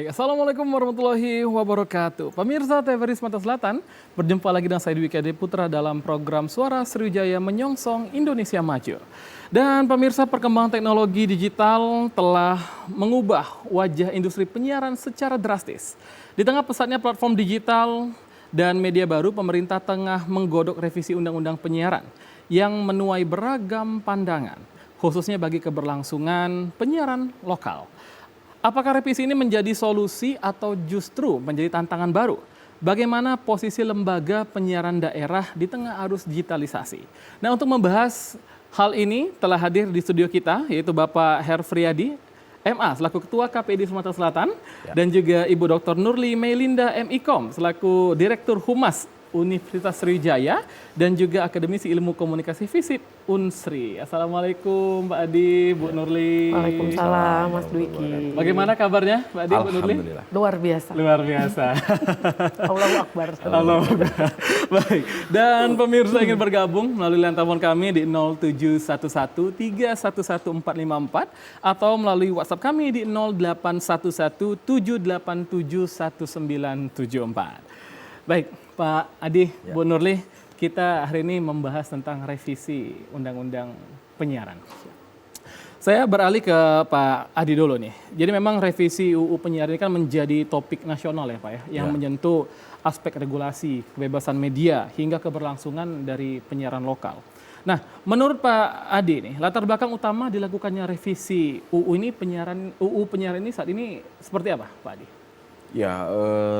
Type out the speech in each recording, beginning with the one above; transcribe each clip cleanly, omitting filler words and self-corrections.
Baik, Assalamualaikum warahmatullahi wabarakatuh. Pemirsa TVRI Sumatera Selatan, berjumpa lagi dengan saya Dwi Kade Putra dalam program Suara Sriwijaya Menyongsong Indonesia Maju. Dan pemirsa, perkembangan teknologi digital telah mengubah wajah industri penyiaran secara drastis. Di tengah pesatnya platform digital dan media baru, pemerintah tengah menggodok revisi Undang-Undang Penyiaran yang menuai beragam pandangan, khususnya bagi keberlangsungan penyiaran lokal. Apakah revisi ini menjadi solusi atau justru menjadi tantangan baru? Bagaimana posisi lembaga penyiaran daerah di tengah arus digitalisasi? Nah, untuk membahas hal ini telah hadir di studio kita, yaitu Bapak Herfriadi, MA, selaku Ketua KPID Sumatera Selatan, dan juga Ibu Dr. Nurli Meilinda MIKOM, selaku Direktur Humas Universitas Sriwijaya, dan juga Akademisi Ilmu Komunikasi FISIP Unsri. Assalamualaikum Mbak Adi, Bu Nurli. Waalaikumsalam Mas Dwiki. Bagaimana kabarnya Mbak Adi, Bu Nurli? Alhamdulillah. Luar biasa. Luar biasa. Allahu Akbar. Allahu Akbar. Baik, dan pemirsa ingin bergabung melalui line telepon kami di 0711 311454 atau melalui WhatsApp kami di 0811 787 1974. Baik, Pak Adi, Bu Nurli, kita hari ini membahas tentang revisi Undang-Undang Penyiaran. Saya beralih ke Pak Adi dulu nih. Jadi memang revisi UU Penyiaran ini kan menjadi topik nasional ya Pak ya, yang menyentuh aspek regulasi, kebebasan media, hingga keberlangsungan dari penyiaran lokal. Nah, menurut Pak Adi nih, latar belakang utama dilakukannya revisi UU Penyiaran ini saat ini seperti apa, Pak Adi? Ya,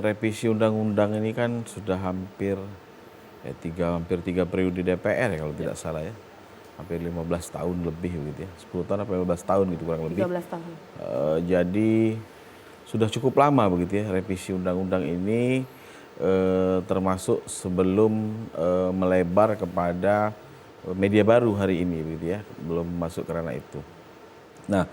revisi undang-undang ini kan sudah hampir tiga periode DPR ya kalau tidak salah ya. Hampir 15 tahun lebih begitu ya. 10 tahun apa 15 tahun gitu kurang lebih. 13 tahun. Jadi sudah cukup lama begitu ya revisi undang-undang ini, termasuk sebelum melebar kepada media baru hari ini begitu ya. Belum masuk ke ranah itu. Nah,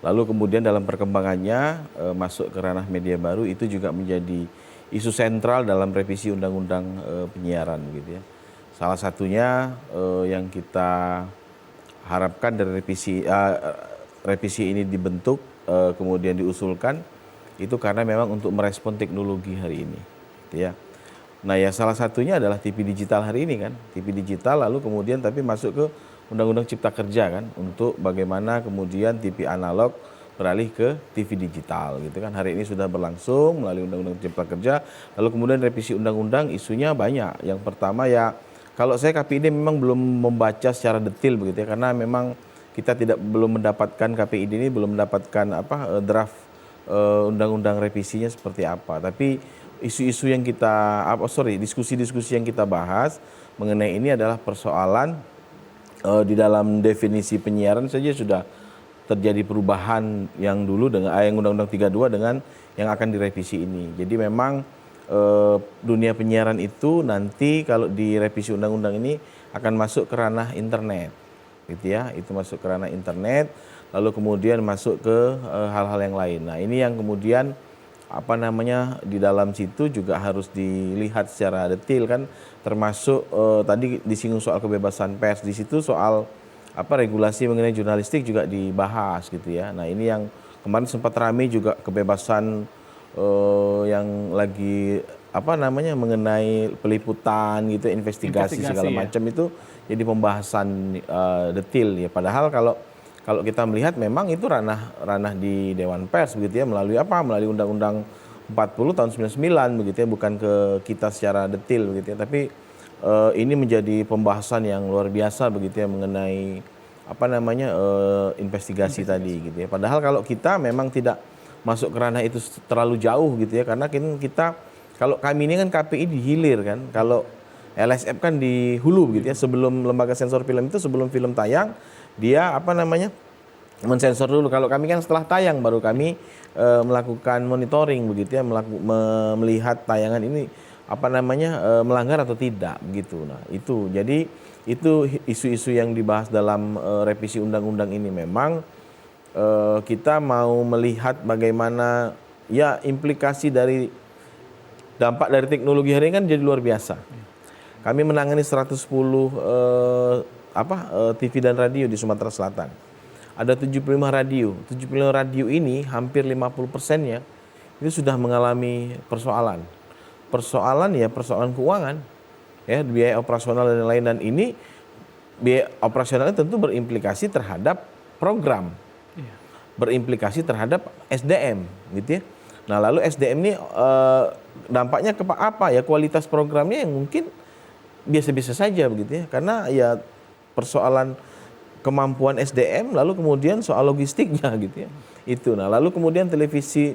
lalu kemudian dalam perkembangannya masuk ke ranah media baru itu juga menjadi isu sentral dalam revisi undang-undang penyiaran gitu ya. Salah satunya yang kita harapkan dari revisi ini dibentuk kemudian diusulkan itu karena memang untuk merespon teknologi hari ini gitu ya. Nah, ya salah satunya adalah TV digital hari ini kan. TV digital lalu kemudian tapi masuk ke Undang-Undang Cipta Kerja kan, untuk bagaimana kemudian TV analog beralih ke TV digital gitu kan. Hari ini sudah berlangsung melalui Undang-Undang Cipta Kerja, lalu kemudian revisi undang-undang isunya banyak. Yang pertama ya, kalau saya KPID memang belum membaca secara detail begitu ya, karena memang kita belum mendapatkan, KPID ini belum mendapatkan draft undang-undang revisinya seperti apa. Tapi isu-isu yang diskusi-diskusi yang kita bahas mengenai ini adalah persoalan di dalam definisi penyiaran saja sudah terjadi perubahan yang dulu dengan yang Undang-Undang 32 dengan yang akan direvisi ini. Jadi memang dunia penyiaran itu nanti kalau direvisi undang-undang ini akan masuk ke ranah internet, gitu ya. Itu masuk ke ranah internet, lalu kemudian masuk ke hal-hal yang lain. Nah, ini yang kemudian di dalam situ juga harus dilihat secara detail kan, termasuk tadi disinggung soal kebebasan pers, di situ soal regulasi mengenai jurnalistik juga dibahas gitu ya. Nah, ini yang kemarin sempat ramai juga kebebasan yang lagi mengenai peliputan gitu, investigasi segala macam itu jadi pembahasan detail ya. Padahal kalau kita melihat memang itu ranah di Dewan Pers begitu ya, melalui Undang-Undang 40 tahun 99 begitu ya, bukan ke kita secara detail begitu ya. Tapi ini menjadi pembahasan yang luar biasa begitu ya mengenai investigasi tadi gitu ya. Padahal kalau kita memang tidak masuk ke ranah itu terlalu jauh gitu ya, karena kita kalau kami ini kan KPI di hilir kan, kalau LSF kan di hulu gitu ya. Sebelum lembaga sensor film itu, sebelum film tayang dia mensensor dulu. Kalau kami kan setelah tayang baru kami melakukan monitoring begitu ya, melihat tayangan ini melanggar atau tidak begitu. Nah, itu jadi itu isu-isu yang dibahas dalam revisi undang-undang ini. Memang kita mau melihat bagaimana ya implikasi dari dampak dari teknologi hari ini kan jadi luar biasa. Kami menangani 110 TV dan radio di Sumatera Selatan. Ada 75 radio. 75 radio ini hampir 50%-nya itu sudah mengalami persoalan. Persoalan keuangan, ya biaya operasional dan lain-lain, dan ini biaya operasionalnya tentu berimplikasi terhadap program, berimplikasi terhadap SDM, gitu ya. Nah lalu SDM ini dampaknya ke apa ya, kualitas programnya yang mungkin biasa-biasa saja begitu ya, karena ya persoalan kemampuan SDM, lalu kemudian soal logistiknya gitu ya. Itu. Nah, lalu kemudian televisi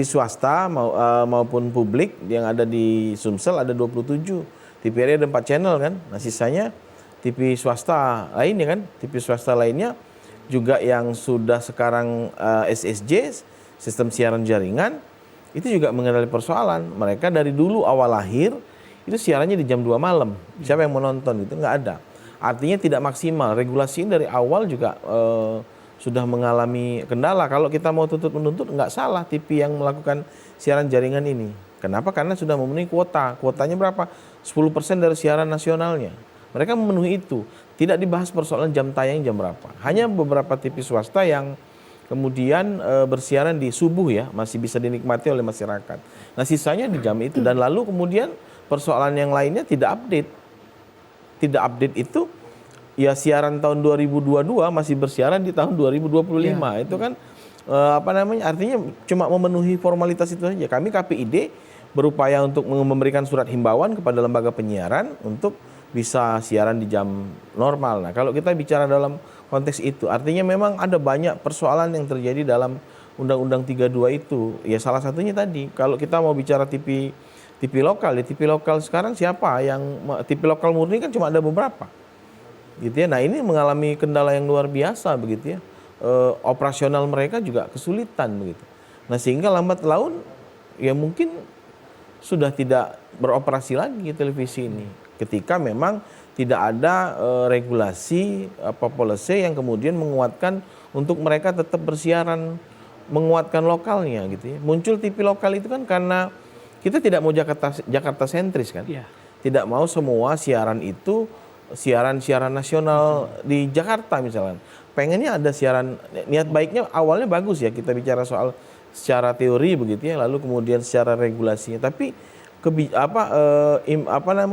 swasta maupun publik yang ada di Sumsel ada 27. TVRI ada 4 channel kan. Nah, sisanya TV swasta lainnya kan. TV swasta lainnya juga yang sudah sekarang SSJ, sistem siaran jaringan, itu juga mengalami persoalan. Mereka dari dulu awal lahir itu siarannya di jam 2 malam. Siapa yang mau nonton gitu? Nggak ada. Artinya tidak maksimal. Regulasi dari awal juga sudah mengalami kendala. Kalau kita mau tuntut-menuntut, nggak salah TV yang melakukan siaran jaringan ini. Kenapa? Karena sudah memenuhi kuota. Kuotanya berapa? 10% dari siaran nasionalnya. Mereka memenuhi itu. Tidak dibahas persoalan jam tayang jam berapa. Hanya beberapa TV swasta yang kemudian bersiaran di subuh ya, masih bisa dinikmati oleh masyarakat. Nah sisanya di jam itu. Dan lalu kemudian persoalan yang lainnya tidak update. Tidak update itu ya, siaran tahun 2022 masih bersiaran di tahun 2025. Ya. Itu kan artinya cuma memenuhi formalitas itu saja. Kami KPID berupaya untuk memberikan surat himbauan kepada lembaga penyiaran untuk bisa siaran di jam normal. Nah, kalau kita bicara dalam konteks itu, artinya memang ada banyak persoalan yang terjadi dalam Undang-Undang 32 itu. Ya salah satunya tadi, kalau kita mau bicara TV lokal, ya TV lokal sekarang siapa yang TV lokal murni kan cuma ada beberapa, gitu ya. Nah ini mengalami kendala yang luar biasa begitu ya. Operasional mereka juga kesulitan begitu. Nah sehingga lambat laun ya mungkin sudah tidak beroperasi lagi televisi ini, ketika memang tidak ada regulasi policy yang kemudian menguatkan untuk mereka tetap bersiaran, menguatkan lokalnya gitu ya. Muncul TV lokal itu kan karena kita tidak mau Jakarta sentris kan. Yeah. Tidak mau semua siaran itu siaran nasional di Jakarta misalnya. Pengennya ada siaran, niat baiknya awalnya bagus ya, kita bicara soal secara teori begitu ya, lalu kemudian secara regulasinya. Tapi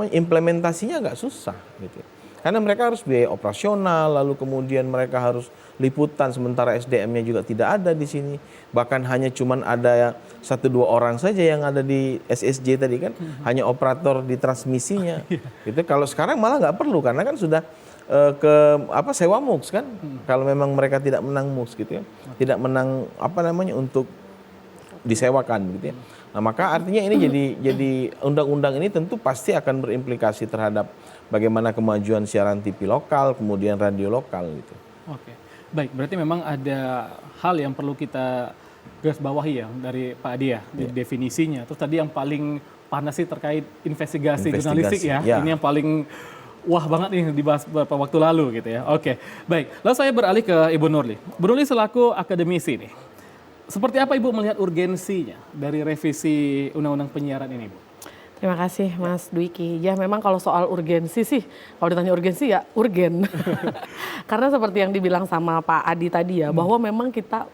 implementasinya agak susah gitu. Karena mereka harus biaya operasional, lalu kemudian mereka harus liputan, sementara SDM-nya juga tidak ada di sini. Bahkan hanya cuman ada 1-2 orang saja yang ada di SSJ tadi kan, hanya operator di transmisinya. Gitu. Kalau sekarang malah nggak perlu, karena kan sudah sewa MUX kan. Kalau memang mereka tidak menang MUX gitu ya, tidak menang untuk disewakan gitu ya. Nah maka artinya ini jadi undang-undang ini tentu pasti akan berimplikasi terhadap bagaimana kemajuan siaran TV lokal, kemudian radio lokal gitu. Oke, baik. Berarti memang ada hal yang perlu kita garis bawahi ya dari Pak Adi ya, definisinya. Terus tadi yang paling panas sih terkait investigasi jurnalistik ya. Ini yang paling wah banget nih dibahas beberapa waktu lalu gitu ya. Oke, baik. Lalu saya beralih ke Ibu Nurli. Bu Nurli selaku akademisi nih, seperti apa Ibu melihat urgensinya dari revisi Undang-Undang Penyiaran ini, Bu? Terima kasih Mas Dwiki. Ya memang kalau soal urgensi sih, kalau ditanya urgensi ya urgen. Karena seperti yang dibilang sama Pak Adi tadi ya, bahwa memang kita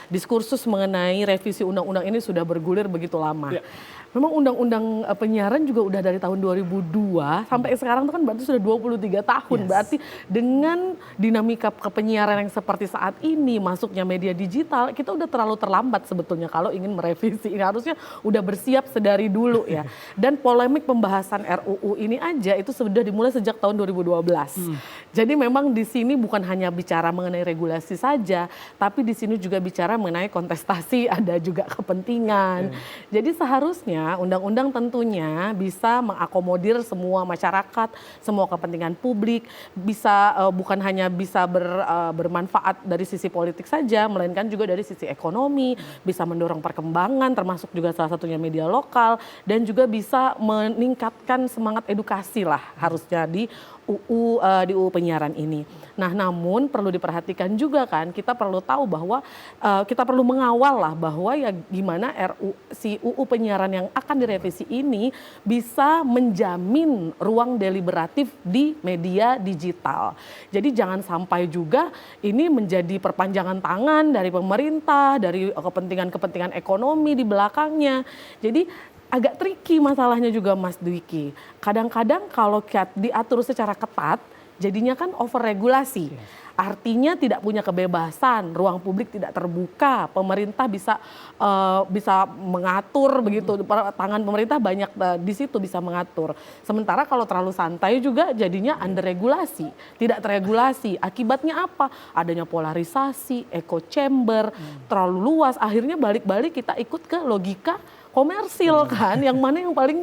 diskursus mengenai revisi undang-undang ini sudah bergulir begitu lama. Ya. Memang undang-undang penyiaran juga udah dari tahun 2002 sampai sekarang itu kan berarti sudah 23 tahun. Yes. Berarti dengan dinamika kepenyiaran yang seperti saat ini, masuknya media digital, kita udah terlalu terlambat sebetulnya kalau ingin merevisi. Ini harusnya udah bersiap sedari dulu ya. Dan polemik pembahasan RUU ini aja itu sudah dimulai sejak tahun 2012. Jadi memang di sini bukan hanya bicara mengenai regulasi saja, tapi di sini juga bicara mengenai kontestasi, ada juga kepentingan. Jadi seharusnya undang-undang tentunya bisa mengakomodir semua masyarakat, semua kepentingan publik, bisa bukan hanya bisa bermanfaat dari sisi politik saja, melainkan juga dari sisi ekonomi, bisa mendorong perkembangan, termasuk juga salah satunya media lokal, dan juga bisa meningkatkan semangat edukasi lah harusnya di di UU penyiaran ini. Nah, namun perlu diperhatikan juga kan, kita perlu tahu bahwa kita perlu mengawal lah bahwa ya gimana si UU penyiaran yang akan direvisi ini bisa menjamin ruang deliberatif di media digital. Jadi jangan sampai juga ini menjadi perpanjangan tangan dari pemerintah, dari kepentingan-kepentingan ekonomi di belakangnya. Jadi agak tricky masalahnya juga Mas Dwiki. Kadang-kadang kalau diatur secara ketat, jadinya kan overregulasi. Artinya tidak punya kebebasan, ruang publik tidak terbuka, pemerintah bisa mengatur begitu, tangan pemerintah banyak di situ bisa mengatur. Sementara kalau terlalu santai juga jadinya under regulasi, tidak terregulasi. Akibatnya apa? Adanya polarisasi, echo chamber, terlalu luas. Akhirnya balik-balik kita ikut ke logika komersil kan, yang mana yang paling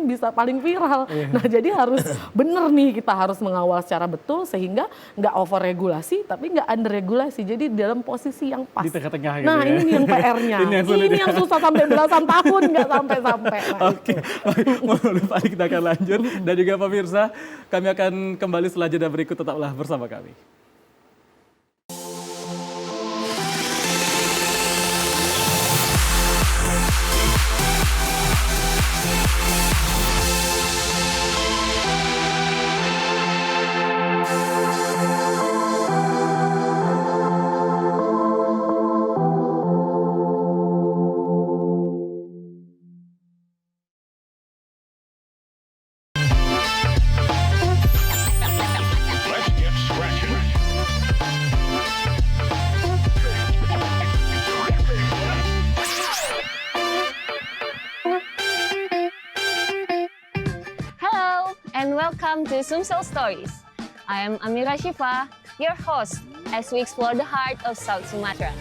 viral. Nah, jadi harus bener nih, kita harus mengawal secara betul sehingga nggak over regulasi tapi nggak under regulasi. Jadi dalam posisi yang pas. Di tengah-tengah gitu. Nah, ya. ini yang PR-nya. ini yang susah sampai belasan tahun nggak sampai-sampai. Nah, Oke, baik, Pak Adi, kita akan lanjut. Dan juga pemirsa, kami akan kembali setelah jeda berikut, tetaplah bersama kami. Hello and welcome to Sumsel Stories. I am Amira Shifa, your host, as we explore the heart of South Sumatra.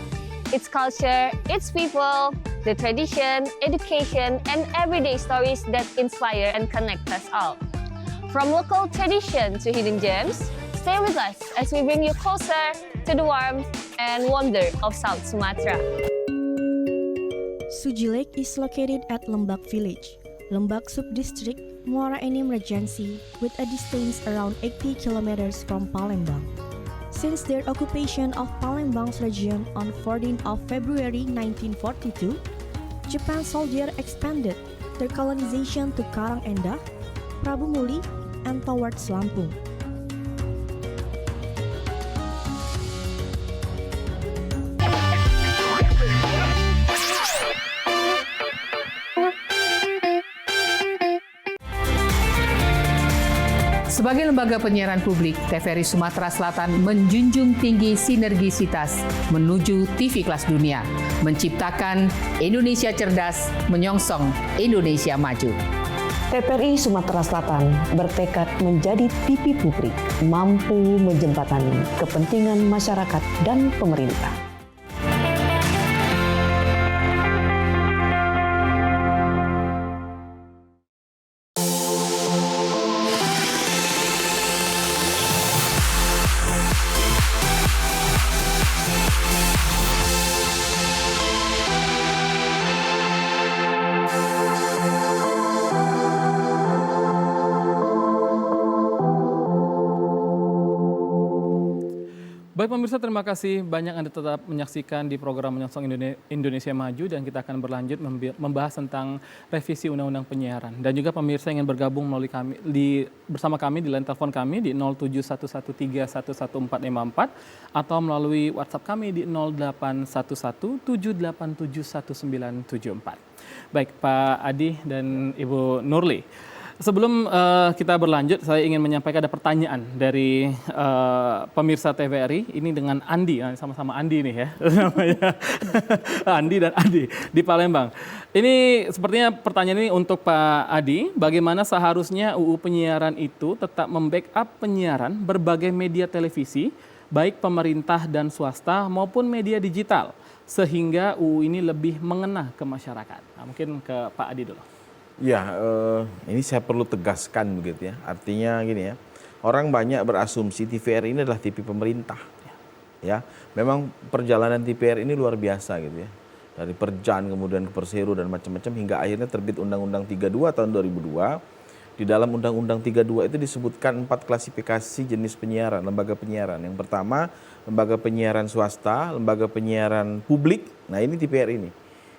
Its culture, its people, the tradition, education, and everyday stories that inspire and connect us all. From local tradition to hidden gems, stay with us as we bring you closer to the warmth and wonder of South Sumatra. Suji Lake is located at Lembak Village, Lembak Subdistrict, Muara Enim Regency, with a distance around 80 kilometers from Palembang. Since their occupation of Palembang's region on 14th of February 1942, Japan soldiers expanded their colonization to Karang Endah, Prabu Muli, and towards Lampung. Sebagai lembaga penyiaran publik, TVRI Sumatera Selatan menjunjung tinggi sinergisitas menuju TV kelas dunia, menciptakan Indonesia cerdas, menyongsong Indonesia maju. TVRI Sumatera Selatan bertekad menjadi TV publik, mampu menjembatani kepentingan masyarakat dan pemerintah. Baik pemirsa, terima kasih banyak Anda tetap menyaksikan di program Menyongsong Indonesia Maju, dan kita akan berlanjut membahas tentang revisi Undang-Undang Penyiaran. Dan juga pemirsa yang ingin bergabung melalui bersama kami di line telepon kami di 07113111454 atau melalui WhatsApp kami di 081178711974. Baik Pak Adi dan Ibu Nurli. Sebelum kita berlanjut, saya ingin menyampaikan ada pertanyaan dari pemirsa TVRI. Ini dengan Andi, sama-sama Andi nih ya, namanya Andi dan Adi di Palembang. Ini sepertinya pertanyaan ini untuk Pak Adi. Bagaimana seharusnya UU penyiaran itu tetap membackup penyiaran berbagai media televisi, baik pemerintah dan swasta maupun media digital, sehingga UU ini lebih mengena ke masyarakat. Nah, mungkin ke Pak Adi dulu. Ya, ini saya perlu tegaskan begitu ya. Artinya gini ya, orang banyak berasumsi TVRI ini adalah TV pemerintah. Ya, memang perjalanan TVRI ini luar biasa gitu ya. Dari Perjan kemudian ke Persero dan macam-macam hingga akhirnya terbit Undang-Undang 32 tahun 2002 Di dalam Undang-Undang 32 itu disebutkan 4 klasifikasi jenis penyiaran, lembaga penyiaran. Yang pertama, lembaga penyiaran swasta, lembaga penyiaran publik. Nah, ini TVRI ini.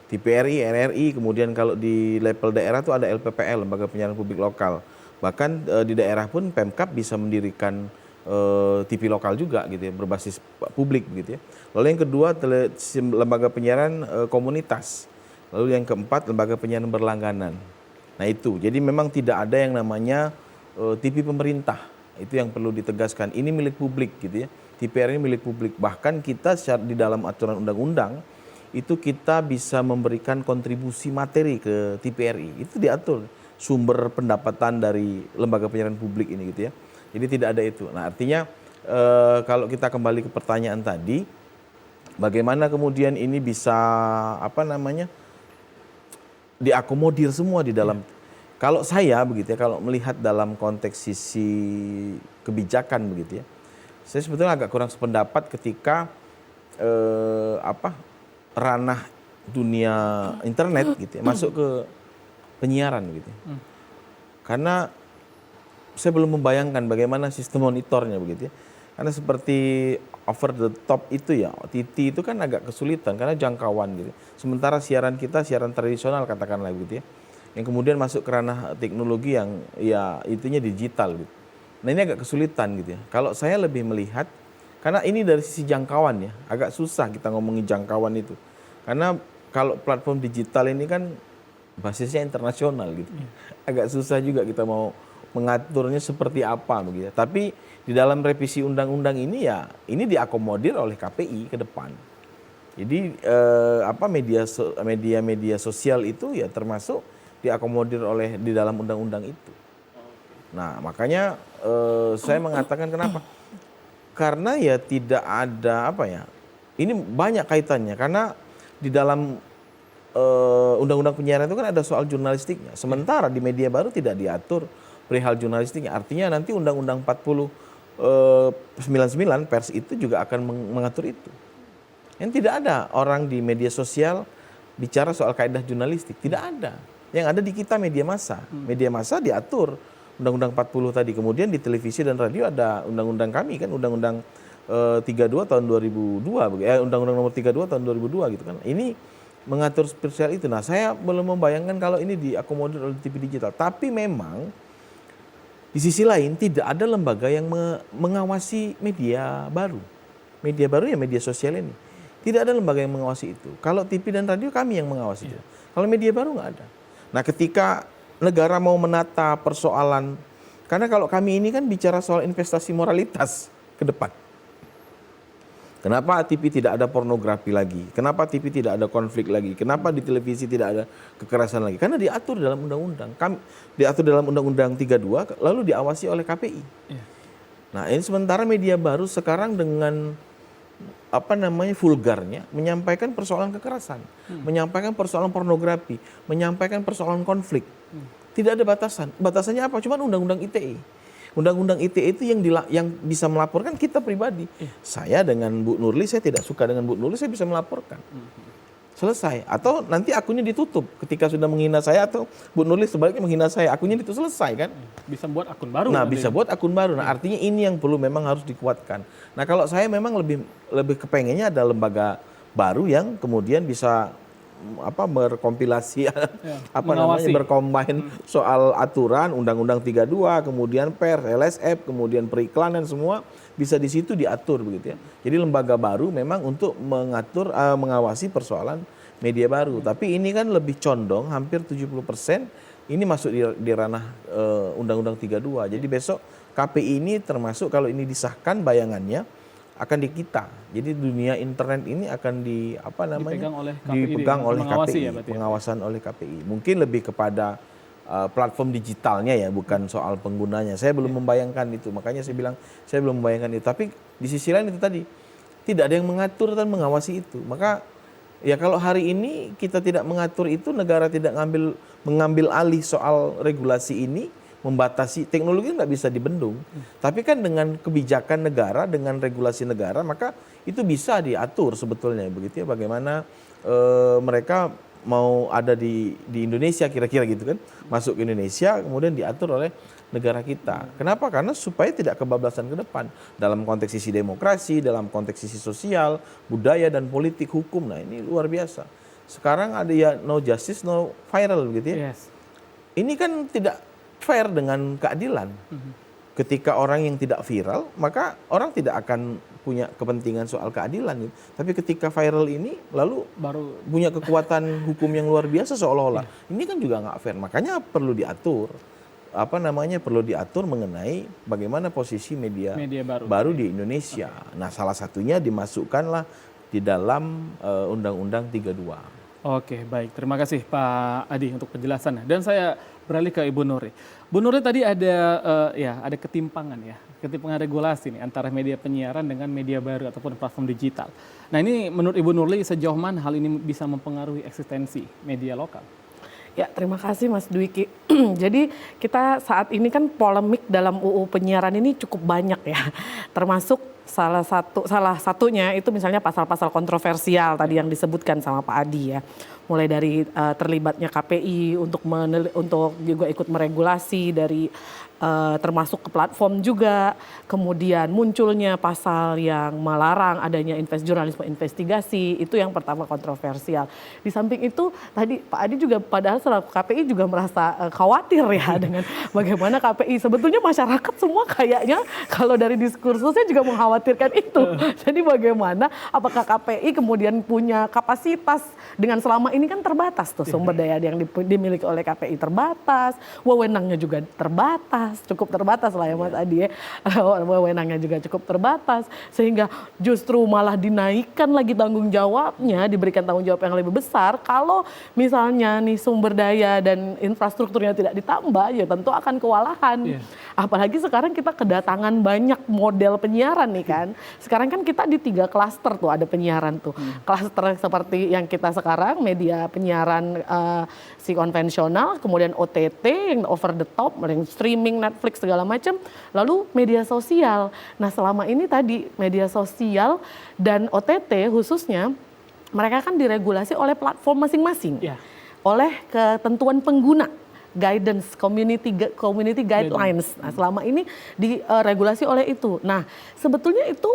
TVRI, RRI, kemudian kalau di level daerah itu ada LPPL, lembaga penyiaran publik lokal. Bahkan di daerah pun Pemkab bisa mendirikan TV lokal juga gitu ya, berbasis publik gitu ya. Lalu yang kedua, lembaga penyiaran komunitas. Lalu yang keempat, lembaga penyiaran berlangganan. Nah itu, jadi memang tidak ada yang namanya TV pemerintah. Itu yang perlu ditegaskan. Ini milik publik gitu ya. TVRI ini milik publik. Bahkan kita di dalam aturan undang-undang itu kita bisa memberikan kontribusi materi ke TVRI. Itu diatur sumber pendapatan dari lembaga penyiaran publik ini gitu ya. Jadi tidak ada itu. Nah artinya kalau kita kembali ke pertanyaan tadi, bagaimana kemudian ini bisa diakomodir semua di dalam. Kalau saya begitu ya, kalau melihat dalam konteks sisi kebijakan begitu ya, saya sebetulnya agak kurang sependapat ketika ranah dunia internet gitu ya, masuk ke penyiaran gitu. Karena saya belum membayangkan bagaimana sistem monitornya begitu ya. Karena seperti over the top itu ya, OTT itu kan agak kesulitan karena jangkauan gitu. Sementara siaran kita siaran tradisional katakanlah gitu ya. Yang kemudian masuk ke ranah teknologi yang ya itunya digital gitu. Nah ini agak kesulitan gitu ya. Kalau saya lebih melihat, karena ini dari sisi jangkauan ya, agak susah kita ngomongin jangkauan itu. Karena kalau platform digital ini kan basisnya internasional gitu. Agak susah juga kita mau mengaturnya seperti apa begitu. Tapi di dalam revisi undang-undang ini ya ini diakomodir oleh KPI ke depan. Jadi media sosial itu ya termasuk diakomodir oleh di dalam undang-undang itu. Nah makanya saya mengatakan kenapa? Karena ya tidak ada ini banyak kaitannya karena di dalam undang-undang penyiaran itu kan ada soal jurnalistiknya. Sementara di media baru tidak diatur perihal jurnalistiknya. Artinya nanti undang-undang 99 pers itu juga akan mengatur itu. Yang tidak ada orang di media sosial bicara soal kaidah jurnalistik, tidak ada. Yang ada di kita media massa. Media massa diatur undang-undang 40 tadi. Kemudian di televisi dan radio ada undang-undang kami kan, undang-undang 32 tahun 2002, undang-undang nomor 32 tahun 2002 gitu kan. Ini mengatur spesial itu. Nah, saya belum membayangkan kalau ini diakomodir oleh TV digital. Tapi memang di sisi lain tidak ada lembaga yang mengawasi media baru. Media baru ya media sosial ini. Tidak ada lembaga yang mengawasi itu. Kalau TV dan radio kami yang mengawasi itu. Kalau media baru nggak ada. Nah ketika negara mau menata persoalan, karena kalau kami ini kan bicara soal investasi moralitas ke depan. Kenapa TV tidak ada pornografi lagi? Kenapa TV tidak ada konflik lagi? Kenapa di televisi tidak ada kekerasan lagi? Karena diatur dalam undang-undang. Diatur dalam Undang-Undang 32 lalu diawasi oleh KPI. Nah, ini sementara media baru sekarang dengan vulgarnya menyampaikan persoalan kekerasan, menyampaikan persoalan pornografi, menyampaikan persoalan konflik. Tidak ada batasan. Batasannya apa? Cuma Undang-Undang ITE. Undang-Undang ITE itu yang bisa melaporkan kita pribadi. Saya dengan Bu Nurli, saya tidak suka dengan Bu Nurli, saya bisa melaporkan. Selesai. Atau nanti akunnya ditutup ketika sudah menghina saya, atau Bu Nurli sebaliknya menghina saya, akunnya itu selesai kan. Bisa buat akun baru. Nah bisa buat akun baru. Nah artinya ini yang perlu memang harus dikuatkan. Nah kalau saya memang lebih kepengennya ada lembaga baru yang kemudian bisa berkompilasi berkombin soal aturan Undang-Undang 32, kemudian pers, LSF, kemudian periklanan, semua bisa di situ diatur begitu ya. Jadi lembaga baru memang untuk mengatur mengawasi persoalan media baru. Tapi ini kan lebih condong hampir 70% ini masuk di ranah Undang-Undang 32. Jadi besok KPI ini termasuk kalau ini disahkan bayangannya akan di kita. Jadi dunia internet ini akan dipegang oleh KPI, ya, pengawasan oleh KPI. Mungkin lebih kepada platform digitalnya ya, bukan soal penggunanya. Saya belum membayangkan itu. Makanya saya bilang saya belum membayangkan itu. Tapi di sisi lain itu tadi tidak ada yang mengatur dan mengawasi itu. Maka ya kalau hari ini kita tidak mengatur itu, negara tidak mengambil alih soal regulasi ini, membatasi teknologi nggak bisa dibendung. Tapi kan dengan kebijakan negara, dengan regulasi negara, maka itu bisa diatur sebetulnya begitu ya. Bagaimana mereka mau ada di Indonesia kira-kira gitu kan, masuk ke Indonesia kemudian diatur oleh negara kita. Kenapa? Karena supaya tidak kebablasan ke depan dalam konteks sisi demokrasi, dalam konteks sisi sosial, budaya dan politik, hukum. Nah, ini luar biasa. Sekarang ada ya no justice no viral begitu ya. Yes. Ini kan tidak fair dengan keadilan. Ketika orang yang tidak viral, maka orang tidak akan punya kepentingan soal keadilan. Tapi ketika viral ini, lalu Baru punya kekuatan hukum yang luar biasa seolah-olah. Ini kan juga nggak fair. Makanya perlu diatur. Perlu diatur mengenai bagaimana posisi media baru di Indonesia. Nah, salah satunya dimasukkanlah di dalam Undang-Undang 32. Oke, baik. Terima kasih Pak Adi untuk penjelasannya. Dan saya beralih ke Ibu Nuri. Bu Nuri tadi ada ketimpangan regulasi nih antara media penyiaran dengan media baru ataupun platform digital. Nah, ini menurut Ibu Nuri sejauh mana hal ini bisa mempengaruhi eksistensi media lokal? Ya, terima kasih Mas Dwiki. Jadi kita saat ini kan polemik dalam UU penyiaran ini cukup banyak ya. Termasuk salah satunya itu misalnya pasal-pasal kontroversial tadi yang disebutkan sama Pak Adi ya. Mulai dari terlibatnya KPI untuk juga ikut meregulasi dari termasuk ke platform juga, kemudian munculnya pasal yang melarang adanya jurnalisme investigasi, itu yang pertama kontroversial. Di samping itu tadi Pak Adi juga padahal KPI juga merasa khawatir ya dengan bagaimana KPI, sebetulnya masyarakat semua kayaknya kalau dari diskursusnya juga mengkhawatirkan itu. Jadi bagaimana apakah KPI kemudian punya kapasitas dengan selama ini kan terbatas tuh sumber daya yang dimiliki oleh KPI terbatas, wewenangnya juga terbatas. Cukup terbatas lah ya Mas Adi ya, wewenangnya juga cukup terbatas, sehingga justru malah dinaikkan lagi tanggung jawabnya, diberikan tanggung jawab yang lebih besar. Kalau misalnya nih sumber daya dan infrastrukturnya tidak ditambah, ya tentu akan kewalahan. Apalagi sekarang kita kedatangan banyak model penyiaran nih kan. Sekarang kan kita di 3 klaster tuh ada penyiaran tuh. Klaster seperti yang kita sekarang, media penyiaran si konvensional, kemudian OTT yang over the top, yang streaming, Netflix segala macam, lalu media sosial. Nah, selama ini tadi media sosial dan OTT khususnya mereka kan diregulasi oleh platform masing-masing, oleh ketentuan pengguna, guidance, community guidelines. Nah, selama ini diregulasi oleh itu. Nah, sebetulnya itu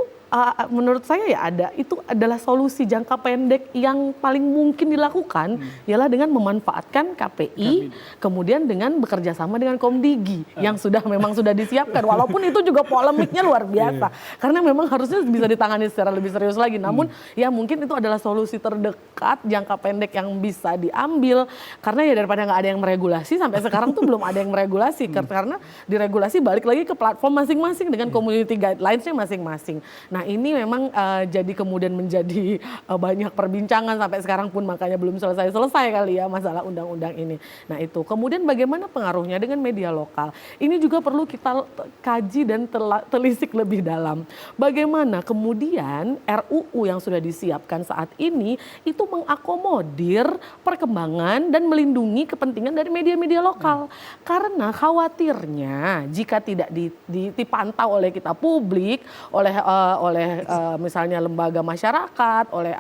menurut saya itu adalah solusi jangka pendek yang paling mungkin dilakukan, ialah dengan memanfaatkan KPI, kemudian dengan bekerja sama dengan Komdigi yang memang sudah disiapkan, walaupun itu juga polemiknya luar biasa, karena memang harusnya bisa ditangani secara lebih serius lagi. Namun ya mungkin itu adalah solusi terdekat jangka pendek yang bisa diambil, karena ya daripada nggak ada yang meregulasi, sampai sekarang tuh belum ada yang meregulasi, karena diregulasi balik lagi ke platform masing-masing dengan community guidelines-nya masing-masing. Nah, ini memang jadi kemudian menjadi banyak perbincangan sampai sekarang pun, makanya belum selesai kali ya masalah undang-undang ini. Nah, itu kemudian bagaimana pengaruhnya dengan media lokal. Ini juga perlu kita kaji dan telisik lebih dalam. Bagaimana kemudian RUU yang sudah disiapkan saat ini itu mengakomodir perkembangan dan melindungi kepentingan dari media-media lokal. Karena khawatirnya jika tidak dipantau oleh kita publik, oleh misalnya lembaga masyarakat, oleh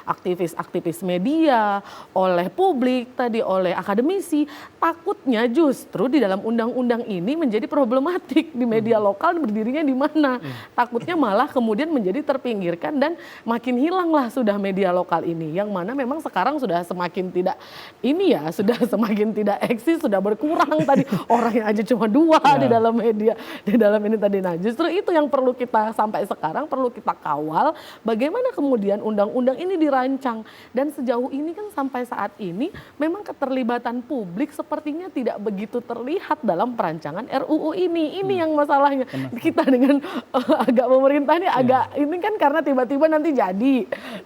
aktivis-aktivis media, oleh publik tadi, oleh akademisi, takutnya justru di dalam undang-undang ini menjadi problematik di media lokal berdirinya di mana. Takutnya malah kemudian menjadi terpinggirkan dan makin hilanglah sudah media lokal ini, yang mana memang sekarang sudah semakin tidak semakin tidak eksis, sudah berkurang tadi orangnya aja cuma 2 di dalam media, di dalam ini tadi. Nah, justru itu yang perlu kita sampai sekarang perlu kita kawal, bagaimana kemudian undang-undang ini dirancang. Dan sejauh ini kan sampai saat ini memang keterlibatan publik sepertinya tidak begitu terlihat dalam perancangan RUU ini. Ini yang masalahnya. Kita dengan agak pemerintah ini ini kan karena tiba-tiba nanti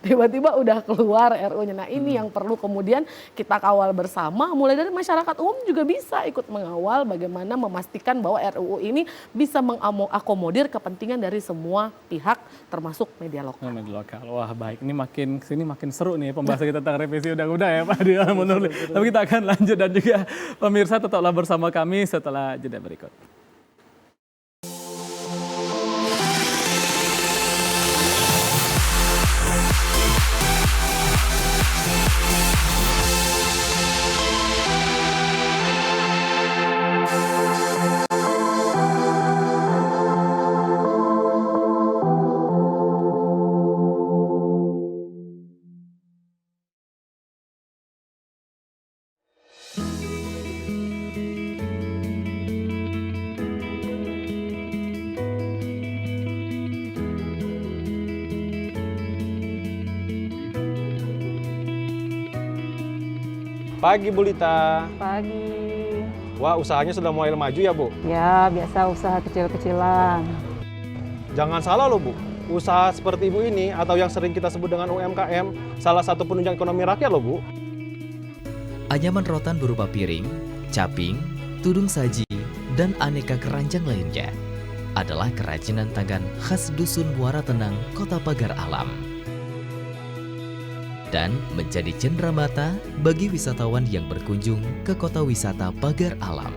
tiba-tiba udah keluar RUU-nya. Nah, ini yang perlu kemudian kita kawal bersama, mulai dari masyarakat umum juga bisa ikut mengawal bagaimana memastikan bahwa RUU ini bisa mengakomodir kepentingan dari semua pihak termasuk media lokal. Media lokal. Wah, baik. Ini makin seru nih pembahasan kita tentang revisi undang-undang ya Pak Adi Munurli. Tapi kita akan lanjut, dan juga pemirsa tetaplah bersama kami setelah jeda berikut. Pagi Bu Lita. Pagi. Wah, usahanya sudah mulai maju ya Bu? Ya, biasa usaha kecil-kecilan. Jangan salah loh Bu, usaha seperti Ibu ini atau yang sering kita sebut dengan UMKM, salah satu penunjang ekonomi rakyat loh Bu. Anyaman rotan berupa piring, caping, tudung saji, dan aneka keranjang lainnya adalah kerajinan tangan khas Dusun Muara Tenang, Kota Pagar Alam. Dan menjadi cenderamata bagi wisatawan yang berkunjung ke kota wisata Pagar Alam.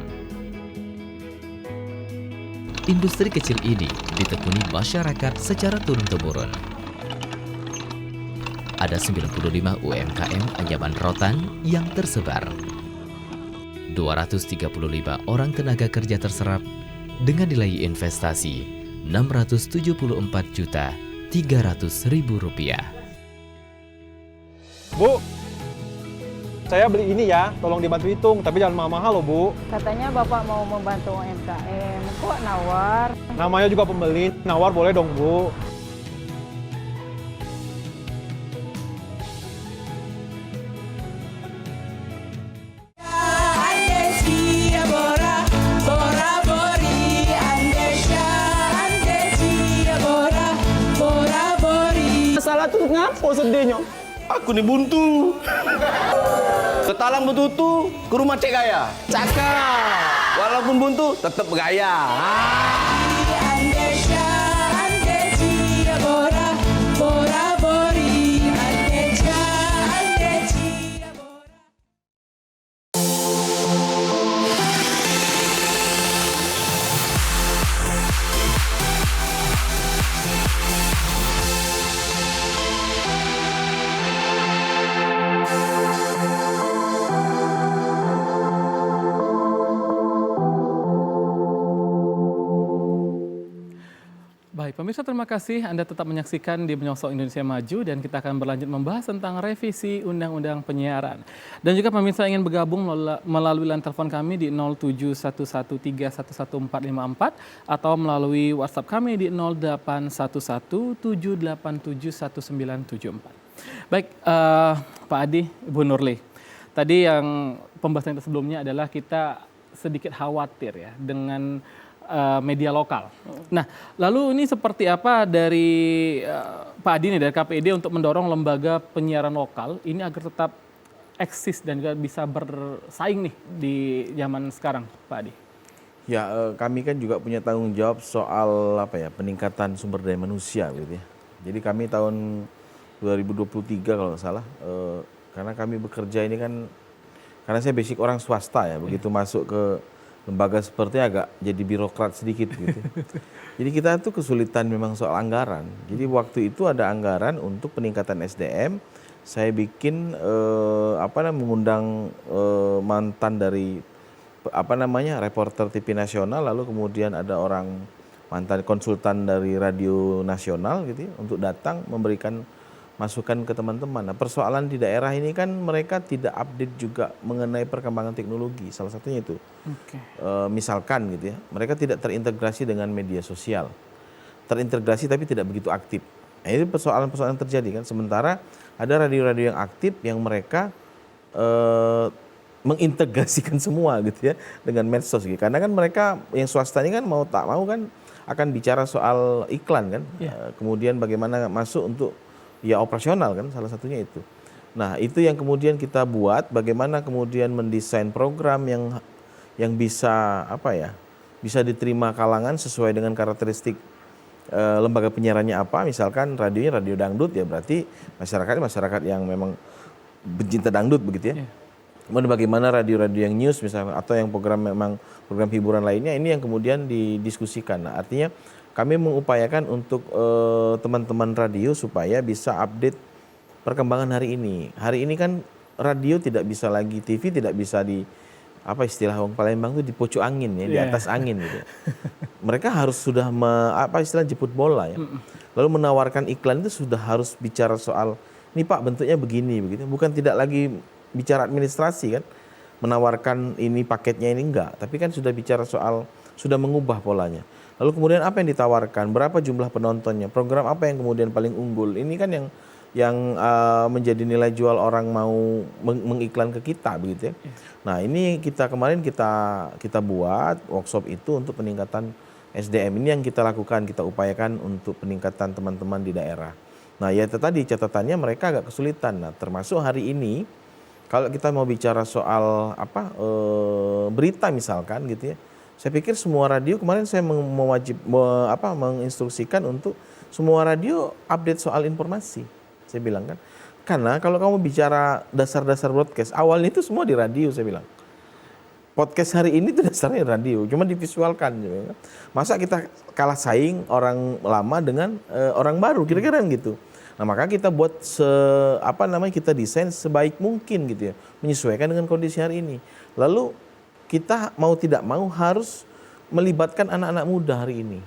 Industri kecil ini ditekuni masyarakat secara turun-temurun. Ada 95 UMKM anyaman rotan yang tersebar. 235 orang tenaga kerja terserap dengan nilai investasi Rp674.300.000. Bu, saya beli ini ya, tolong dibantu hitung, tapi jangan mahal-mahal loh Bu. Katanya Bapak mau membantu UMKM, kok nawar? Namanya juga pembeli, nawar boleh dong Bu. Salah tuh ngapo sedihnya? Aku nih buntu. Ketalang betutu ke rumah Cek Gaya. Cakap. Walaupun buntu tetap gaya. Baik, pemirsa terima kasih Anda tetap menyaksikan di Menyongsong Indonesia Maju dan kita akan berlanjut membahas tentang revisi Undang-Undang Penyiaran. Dan juga pemirsa ingin bergabung melalui line telepon kami di 07113114454 atau melalui WhatsApp kami di 081178719774. Baik, Pak Adi, Ibu Nurli. Tadi yang pembahasan kita sebelumnya adalah kita sedikit khawatir ya dengan media lokal. Nah, lalu ini seperti apa dari Pak Adi nih, dari KPID untuk mendorong lembaga penyiaran lokal ini agar tetap eksis dan juga bisa bersaing nih di zaman sekarang, Pak Adi? Ya, kami kan juga punya tanggung jawab soal peningkatan sumber daya manusia gitu ya. Jadi kami tahun 2023 kalau nggak salah, karena kami bekerja ini kan, karena saya basic orang swasta ya, begitu masuk ke lembaga seperti agak jadi birokrat sedikit gitu. Jadi kita tuh kesulitan memang soal anggaran. Jadi waktu itu ada anggaran untuk peningkatan SDM. Saya bikin mengundang mantan dari reporter TV nasional, lalu kemudian ada orang mantan konsultan dari radio nasional gitu ya, untuk datang memberikan masukan ke teman-teman. Nah, persoalan di daerah ini kan mereka tidak update juga mengenai perkembangan teknologi, salah satunya itu. Misalkan gitu ya, mereka tidak terintegrasi dengan media sosial. Terintegrasi tapi tidak begitu aktif. Nah, itu persoalan-persoalan yang terjadi kan. Sementara ada radio-radio yang aktif yang mereka mengintegrasikan semua gitu ya dengan medsos gitu. Karena kan mereka yang swasta ini kan mau tak mau kan akan bicara soal iklan kan. Kemudian bagaimana masuk untuk ya operasional kan, salah satunya itu. Nah, itu yang kemudian kita buat, bagaimana kemudian mendesain program yang bisa bisa diterima kalangan sesuai dengan karakteristik lembaga penyiarannya apa. Misalkan radionya radio dangdut ya, berarti masyarakat yang memang pencinta dangdut begitu ya. Kemudian bagaimana radio-radio yang news misalnya, atau yang program hiburan lainnya, ini yang kemudian didiskusikan. Nah, artinya kami mengupayakan untuk teman-teman radio supaya bisa update perkembangan hari ini. Hari ini kan radio tidak bisa lagi, TV tidak bisa di istilah orang Palembang itu di pojok angin ya, di atas angin gitu. Mereka harus sudah istilah jemput bola ya. Lalu menawarkan iklan itu sudah harus bicara soal, ini Pak bentuknya begini begitu. Bukan tidak lagi bicara administrasi kan, menawarkan ini paketnya ini enggak, tapi kan sudah bicara soal, sudah mengubah polanya. Lalu kemudian apa yang ditawarkan, berapa jumlah penontonnya, program apa yang kemudian paling unggul. Ini kan yang yang menjadi nilai jual orang mau mengiklan ke kita begitu ya. Nah, ini kemarin kita buat workshop itu untuk peningkatan SDM. Ini yang kita lakukan, kita upayakan untuk peningkatan teman-teman di daerah. Nah, ya tadi catatannya mereka agak kesulitan. Nah, termasuk hari ini kalau kita mau bicara soal berita misalkan gitu ya. Saya pikir semua radio kemarin saya menginstruksikan untuk semua radio update soal informasi. Saya bilang kan. Karena kalau kamu bicara dasar-dasar broadcast, awalnya itu semua di radio saya bilang. Podcast hari ini itu dasarnya radio, cuma divisualkan. Masa kita kalah saing orang lama dengan orang baru, kira-kira gitu. Nah, maka kita buat kita desain sebaik mungkin gitu ya, menyesuaikan dengan kondisi hari ini. Lalu kita mau tidak mau harus melibatkan anak-anak muda hari ini.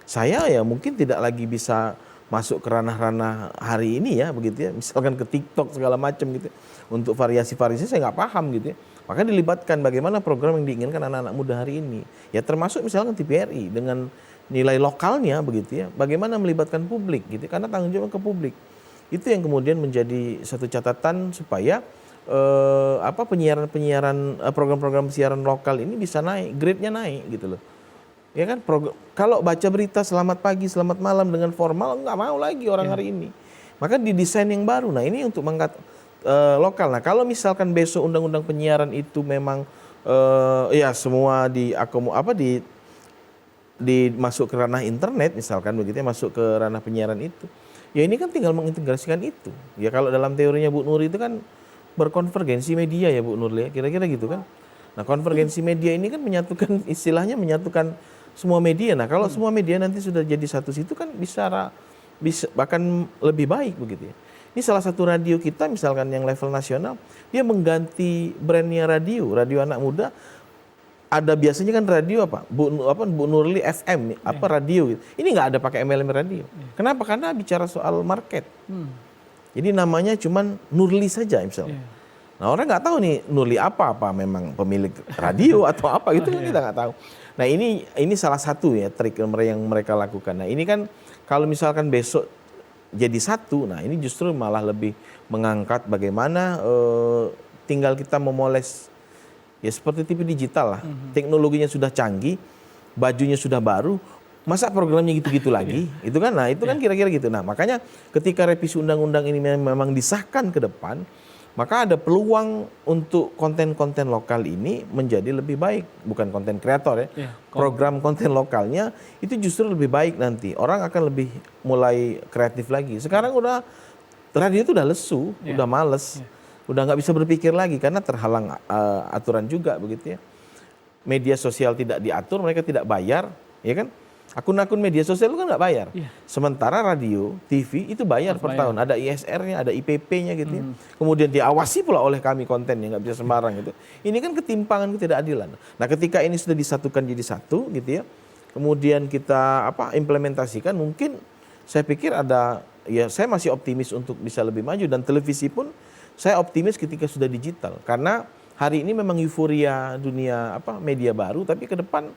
Saya ya mungkin tidak lagi bisa masuk ke ranah-ranah hari ini ya begitu ya, misalkan ke TikTok segala macam gitu. Untuk variasi-variasi saya nggak paham gitu ya. Maka dilibatkan bagaimana program yang diinginkan anak-anak muda hari ini. Ya termasuk misalkan TVRI dengan nilai lokalnya begitu ya. Bagaimana melibatkan publik gitu, karena tanggung jawab ke publik. Itu yang kemudian menjadi satu catatan supaya penyiaran program-program siaran lokal ini bisa naik, grade-nya naik gitu loh. Ya kan, kalau baca berita selamat pagi, selamat malam dengan formal nggak mau lagi orang hari ini. Maka didesain yang baru. Nah, ini untuk mengangkat lokal. Nah, kalau misalkan besok undang-undang penyiaran itu memang semua masuk ke ranah internet misalkan begitu ya, masuk ke ranah penyiaran itu. Ya ini kan tinggal mengintegrasikan itu. Ya kalau dalam teorinya Bu Nuri itu kan berkonvergensi media ya Bu Nuri ya, kira-kira gitu kan. Nah, konvergensi media ini kan menyatukan, istilahnya menyatukan semua media. Nah, kalau semua media nanti sudah jadi satu situ kan bisa bahkan lebih baik begitu ya. Ini salah satu radio kita misalkan yang level nasional, dia mengganti brandnya radio anak muda. Ada biasanya kan radio Bu Nurli FM radio gitu. Ini nggak ada pakai MLM radio. Kenapa? Karena bicara soal market. Jadi namanya cuman Nurli saja misalnya. Nah, orang nggak tahu nih Nurli apa memang pemilik radio atau apa gitu kan kita nggak tahu. Nah, ini salah satu ya trik yang mereka lakukan. Nah, ini kan kalau misalkan besok jadi satu, nah ini justru malah lebih mengangkat bagaimana tinggal kita memoles ya seperti TV digital lah. Teknologinya sudah canggih, bajunya sudah baru, masa programnya gitu-gitu lagi? Itu kan, nah itu kan kira-kira gitu. Nah, makanya ketika revisi undang-undang ini memang disahkan ke depan, maka ada peluang untuk konten-konten lokal ini menjadi lebih baik. Bukan konten kreator ya, program konten lokalnya itu justru lebih baik nanti. Orang akan lebih mulai kreatif lagi. Sekarang radio itu udah lesu, udah males. Udah nggak bisa berpikir lagi karena terhalang aturan juga begitu ya. Media sosial tidak diatur, mereka tidak bayar, ya kan? Akun-akun media sosial itu kan nggak bayar. Sementara radio, TV itu bayar per tahun. Ada ISR-nya, ada IPP-nya gitu ya. Kemudian diawasi pula oleh kami kontennya, nggak bisa sembarang gitu. Ini kan ketimpangan, ketidakadilan. Nah, ketika ini sudah disatukan jadi satu gitu ya. Kemudian kita implementasikan, mungkin saya pikir saya masih optimis untuk bisa lebih maju, dan televisi pun saya optimis ketika sudah digital, karena hari ini memang euforia dunia media baru, tapi ke depan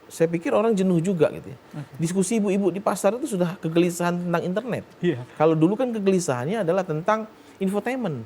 saya pikir orang jenuh juga gitu ya. Diskusi ibu-ibu di pasar itu sudah kegelisahan tentang internet. Kalau dulu kan kegelisahannya adalah tentang infotainment.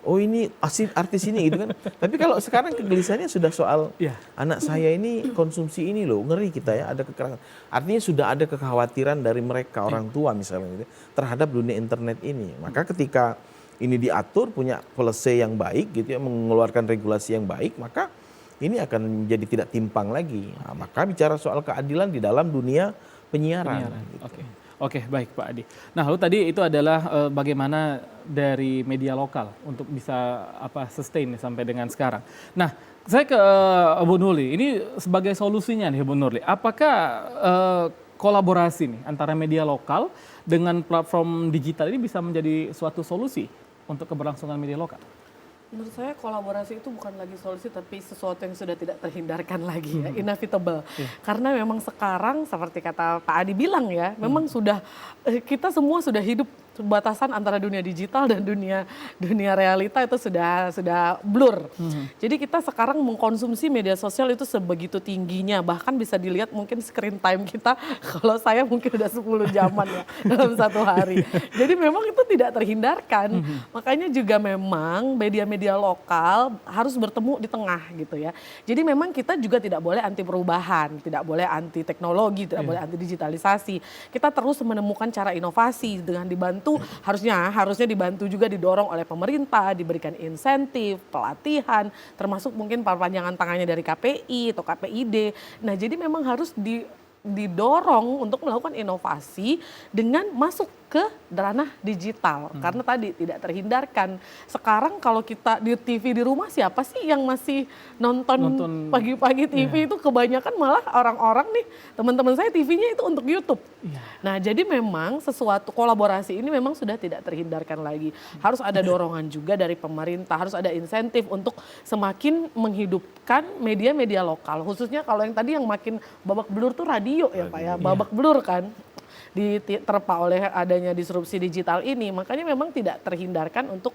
Oh, ini artis ini gitu kan. Tapi kalau sekarang kegelisahannya sudah soal anak saya ini konsumsi ini loh, ngeri kita ya, ada kekerasan. Artinya sudah ada kekhawatiran dari mereka orang tua misalnya gitu, terhadap dunia internet ini. Maka ketika ini diatur, punya policy yang baik gitu ya, mengeluarkan regulasi yang baik, maka ini akan menjadi tidak timpang lagi. Nah, maka bicara soal keadilan di dalam dunia penyiaran. Gitu. Oke, baik Pak Adi. Nah, lalu tadi itu adalah bagaimana dari media lokal untuk bisa sustain sampai dengan sekarang. Nah, saya ke Bu Nurli. Ini sebagai solusinya nih Bu Nurli. Apakah kolaborasi nih antara media lokal dengan platform digital ini bisa menjadi suatu solusi untuk keberlangsungan media lokal? Menurut saya kolaborasi itu bukan lagi solusi, tapi sesuatu yang sudah tidak terhindarkan lagi ya, inevitable. Karena memang sekarang seperti kata Pak Adi bilang ya, memang sudah kita semua sudah hidup batasan antara dunia digital dan dunia realita itu sudah blur. Jadi kita sekarang mengkonsumsi media sosial itu sebegitu tingginya, bahkan bisa dilihat mungkin screen time kita, kalau saya mungkin udah 10 jaman ya dalam satu hari. Jadi memang itu tidak terhindarkan. Makanya juga memang media-media lokal harus bertemu di tengah gitu ya. Jadi memang kita juga tidak boleh anti perubahan, tidak boleh anti teknologi, tidak boleh anti digitalisasi. Kita terus menemukan cara inovasi dengan dibantu, harusnya dibantu juga, didorong oleh pemerintah, diberikan insentif, pelatihan, termasuk mungkin perpanjangan tangannya dari KPI atau KPID. Nah, jadi memang harus didorong untuk melakukan inovasi dengan masuk ke ranah digital, karena tadi tidak terhindarkan. Sekarang kalau kita di TV di rumah, siapa sih yang masih nonton pagi-pagi TV itu? Kebanyakan malah orang-orang nih, teman-teman saya TV-nya itu untuk YouTube. Nah, jadi memang sesuatu kolaborasi ini memang sudah tidak terhindarkan lagi. Harus ada dorongan juga dari pemerintah, harus ada insentif untuk semakin menghidupkan media-media lokal. Khususnya kalau yang tadi yang makin babak belur tuh radio ya Pak ya, babak belur kan. Diterpa oleh adanya disrupsi digital ini, makanya memang tidak terhindarkan untuk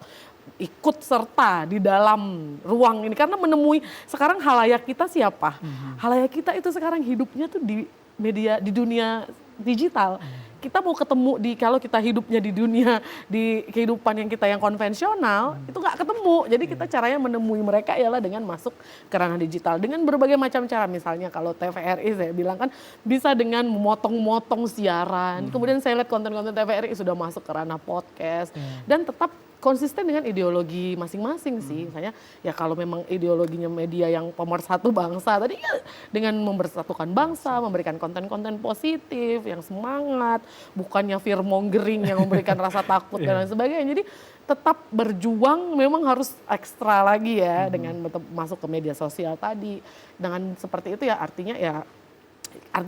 ikut serta di dalam ruang ini, karena menemui sekarang halayak kita siapa? Halayak kita itu sekarang hidupnya tuh di media, di dunia digital. Kita mau ketemu kalau kita hidupnya di dunia, di kehidupan yang kita yang konvensional, itu nggak ketemu. Jadi kita caranya menemui mereka ialah dengan masuk ke ranah digital. Dengan berbagai macam cara, misalnya kalau TVRI saya bilang kan bisa dengan memotong-motong siaran. Kemudian saya lihat konten-konten TVRI sudah masuk ke ranah podcast. Dan tetap konsisten dengan ideologi masing-masing sih. Misalnya ya kalau memang ideologinya media yang pemersatu bangsa, tadi ya dengan mempersatukan bangsa, memberikan konten-konten positif, yang semangat, bukannya fear-mongering yang memberikan rasa takut dan lain sebagainya. Jadi tetap berjuang memang harus ekstra lagi ya dengan masuk ke media sosial tadi. Dengan seperti itu ya artinya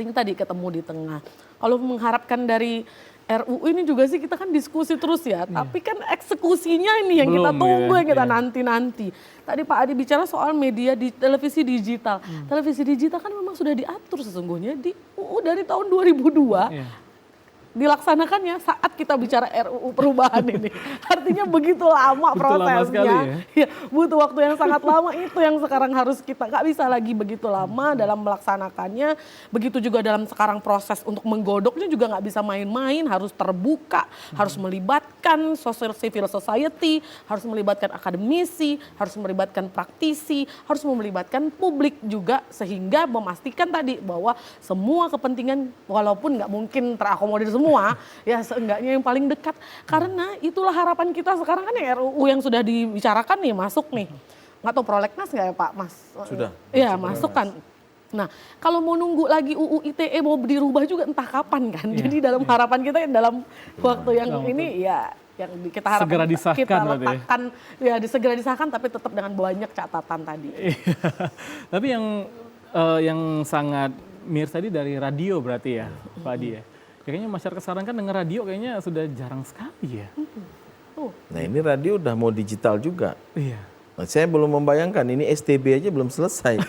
tadi ketemu di tengah. Kalau mengharapkan dari RUU ini juga sih kita kan diskusi terus ya, tapi kan eksekusinya ini yang kita tunggu, yang kita nanti-nanti. Tadi Pak Adi bicara soal media di televisi digital. Televisi digital kan memang sudah diatur sesungguhnya di UU dari tahun 2002. Dilaksanakannya saat kita bicara RUU perubahan ini. Artinya begitu lama prosesnya. Ya, butuh waktu yang sangat lama, itu yang sekarang harus kita, nggak bisa lagi begitu lama dalam melaksanakannya. Begitu juga dalam sekarang proses untuk menggodoknya juga nggak bisa main-main, harus terbuka, harus melibatkan civil society, harus melibatkan akademisi, harus melibatkan praktisi, harus melibatkan publik juga, sehingga memastikan tadi bahwa semua kepentingan walaupun nggak mungkin terakomodir semua, ya seenggaknya yang paling dekat. Karena itulah harapan kita sekarang kan ya, RUU yang sudah dibicarakan nih masuk nih. Nggak tahu prolegnas nggak ya Pak Mas? Sudah. Iya masuk kan. Nah kalau mau nunggu lagi UU ITE mau dirubah juga entah kapan kan. Jadi dalam harapan kita dalam waktu yang ini ya yang kita harapkan segera disahkan, kita letakkan ya segera disahkan, tapi tetap dengan banyak catatan tadi. Tapi yang sangat miris tadi dari radio berarti ya Pak Adi ya. Kayaknya masyarakat sekarang kan dengar radio kayaknya sudah jarang sekali ya. Nah ini radio udah mau digital juga. Iya. Nah, saya belum membayangkan ini STB aja belum selesai.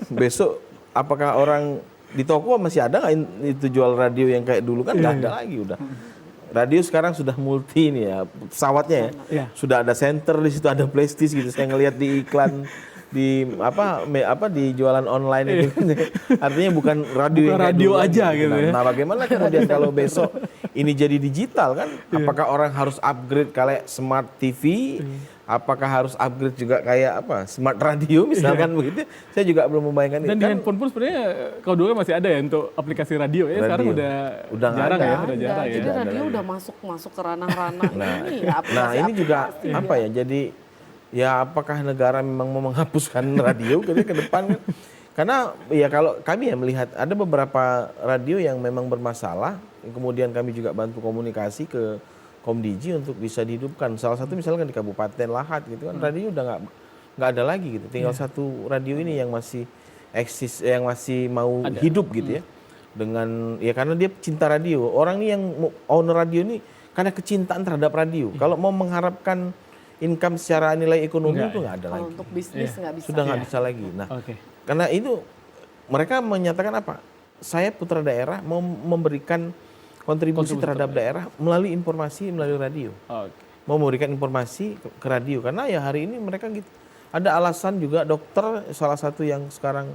Besok apakah orang di toko masih ada nggak itu jual radio yang kayak dulu kan nggak ada lagi udah. Radio sekarang sudah multi nih ya pesawatnya ya. Sudah ada center di situ, ada plastis gitu. Saya ngelihat di iklan di di jualan online itu. Artinya bukan radio yang radio aja gitu. Gitu ya. Nah, bagaimana kemudian kalau besok ini jadi digital kan? Apakah orang harus upgrade kayak smart TV? Apakah harus upgrade juga kayak smart radio misalkan begitu? Saya juga belum membayangkan. Dan di handphone pun sebenarnya kalau dulu masih ada ya untuk aplikasi radio ya. Sekarang udah jarang ya, udah jarang ya. Jadi radio udah masuk ke ranah-ranah ini. Nah ini juga jadi ya apakah negara memang mau menghapuskan radio ke depan kan? Karena ya kalau kami melihat ada beberapa radio yang memang bermasalah, kemudian kami juga bantu komunikasi ke Komdiji untuk bisa dihidupkan. Salah satu misalkan di Kabupaten Lahat gitu kan, radio udah nggak ada lagi gitu. Tinggal satu radio ini yang masih eksis, yang masih mau hidup gitu ya. Dengan ya karena dia cinta radio. Orang ini yang owner radio ini karena kecintaan terhadap radio. Kalau mau mengharapkan income secara nilai ekonomi itu nggak ada lagi. Kalau untuk bisnis nggak bisa. Sudah nggak bisa lagi. Nah, karena itu mereka menyatakan apa? Saya putra daerah mau memberikan kontribusi terhadap daerah melalui informasi, melalui radio. Mau memberikan informasi ke radio, karena ya hari ini mereka gitu. Ada alasan juga dokter, salah satu yang sekarang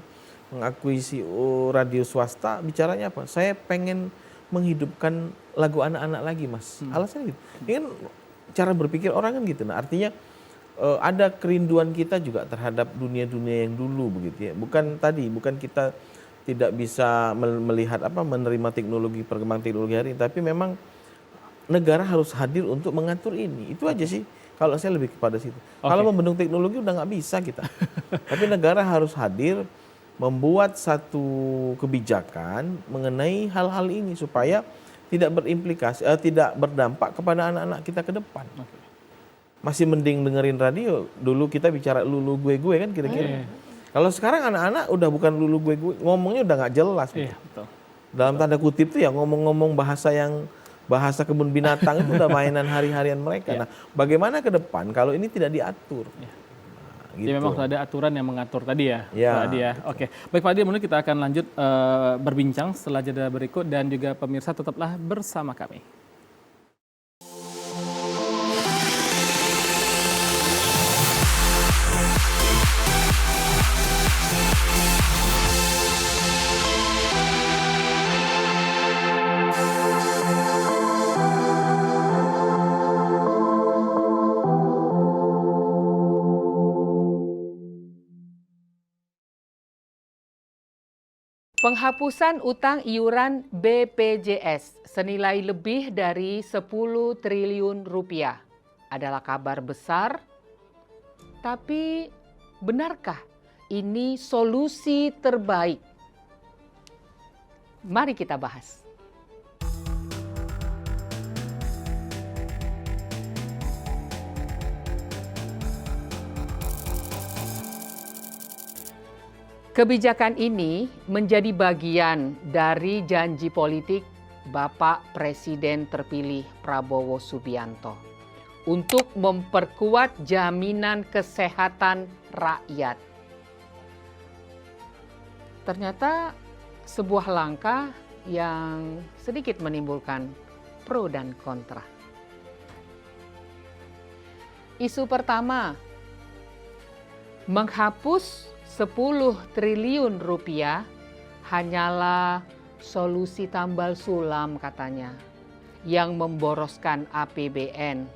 mengakuisisi radio swasta, bicaranya apa? Saya pengen menghidupkan lagu anak-anak lagi, Mas. Alasannya gitu. Ini kan cara berpikir orang kan gitu. Nah, artinya ada kerinduan kita juga terhadap dunia-dunia yang dulu begitu ya. Bukan kita tidak bisa melihat menerima teknologi, perkembangan teknologi hari ini, tapi memang negara harus hadir untuk mengatur ini. Itu aja sih. Kalau saya lebih kepada situ. Kalau membendung teknologi udah nggak bisa kita. Tapi negara harus hadir membuat satu kebijakan mengenai hal-hal ini supaya tidak berimplikasi, tidak berdampak kepada anak-anak kita ke depan. Masih mending dengerin radio. Dulu kita bicara lulu gue kan kira-kira. Kalau sekarang anak-anak udah bukan lulu gue, ngomongnya udah nggak jelas. Betul. Dalam tanda kutip tuh ya ngomong-ngomong bahasa kebun binatang itu udah mainan hari-harian mereka. Nah, bagaimana ke depan kalau ini tidak diatur? Gitu. Jadi memang ada aturan yang mengatur tadi ya, ya. Pak Adi ya. Oke, baik Pak Adi, kita akan lanjut berbincang setelah jeda berikut dan juga pemirsa tetaplah bersama kami. Penghapusan utang iuran BPJS senilai lebih dari 10 triliun rupiah adalah kabar besar, tapi benarkah ini solusi terbaik? Mari kita bahas. Kebijakan ini menjadi bagian dari janji politik Bapak Presiden terpilih Prabowo Subianto untuk memperkuat jaminan kesehatan rakyat. Ternyata sebuah langkah yang sedikit menimbulkan pro dan kontra. Isu pertama, menghapus 10 triliun rupiah hanyalah solusi tambal sulam katanya yang memboroskan APBN.